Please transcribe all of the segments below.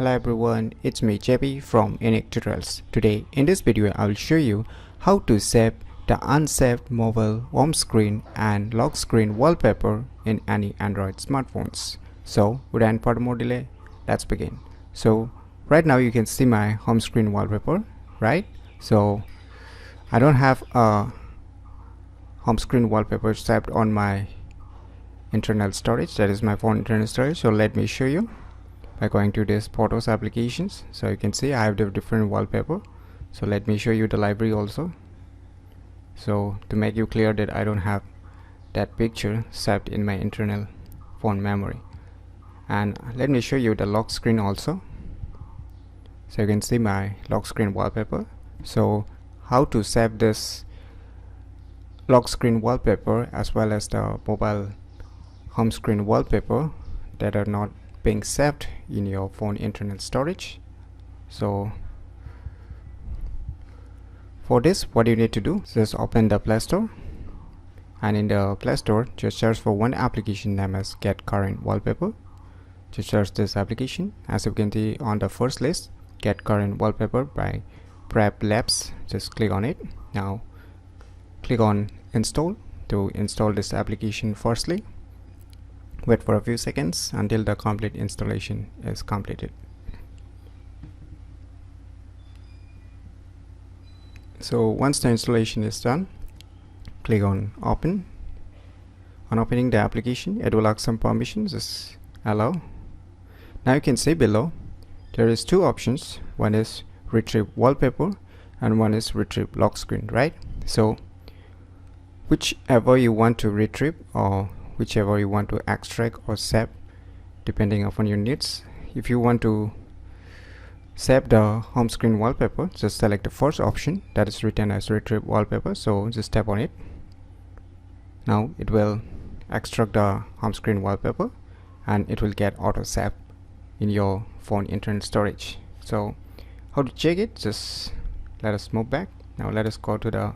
Hello everyone, it's me JP from UniqueTutorials. Today in this video I will show you how to save the unsaved mobile home screen and lock screen wallpaper in any Android smartphones. So without further more delay, let's begin. So right now you can see my home screen wallpaper, right? So I don't have a home screen wallpaper saved on my internal storage, that is my phone internal storage. So let me show you by going to this photos applications. So you can see I have the different wallpaper. So let me show you the library also, so to make you clear that I don't have that picture saved in my internal phone memory. And let me show you the lock screen also. So you can see my lock screen wallpaper. So how to save this lock screen wallpaper as well as the mobile home screen wallpaper that are not being saved in your phone internal storage. So for this, what you need to do is just open the Play Store, and in the Play Store just search for one application named as Get Current Wallpaper. Just search this application. As you can see on the first list, Get Current Wallpaper by Prep Labs. Just click on it. Now click on install to install this application firstly. Wait for a few seconds until the complete installation is completed. So once the installation is done, click on open. On opening the application, it will ask some permissions. Just allow. Now you can see below there is two options. One is retrieve wallpaper and one is retrieve lock screen, right? So whichever you want to retrieve or whichever you want to extract or save depending upon your needs. If you want to save the home screen wallpaper, just select the first option that is written as retrieve wallpaper. So just tap on it. Now it will extract the home screen wallpaper and it will get auto saved in your phone internal storage. So how to check it? Just let us move back. Now let us go to the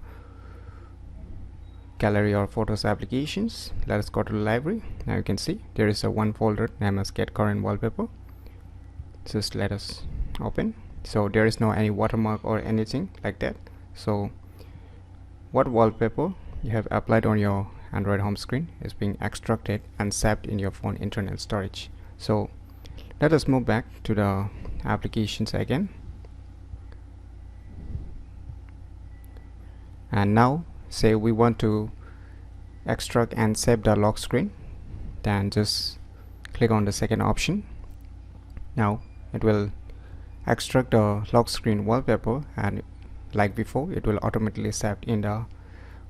gallery or photos applications. Let us go to the library. Now you can see there is a one folder named as Get Current Wallpaper. Just let us open. So there is no any watermark or anything like that. So what wallpaper you have applied on your Android home screen is being extracted and saved in your phone internal storage. So let us move back to the applications again, and now say we want to extract and save the lock screen, then just click on the second option. Now it will extract the lock screen wallpaper, and like before it will automatically save in the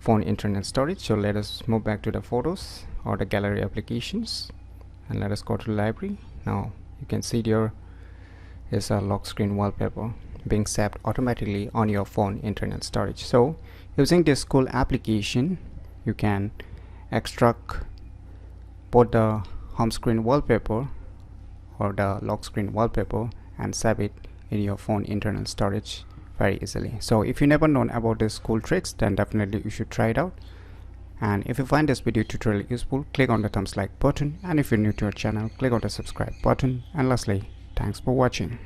phone internal storage. So let us move back to the photos or the gallery applications and let us go to the library. Now you can see there is a lock screen wallpaper being saved automatically on your phone internal storage. So using this cool application, you can extract both the home screen wallpaper or the lock screen wallpaper and save it in your phone internal storage very easily. So if you never known about these cool tricks, then definitely you should try it out. And if you find this video tutorial useful, click on the thumbs like button, and if you're new to our channel, click on the subscribe button. And lastly, thanks for watching.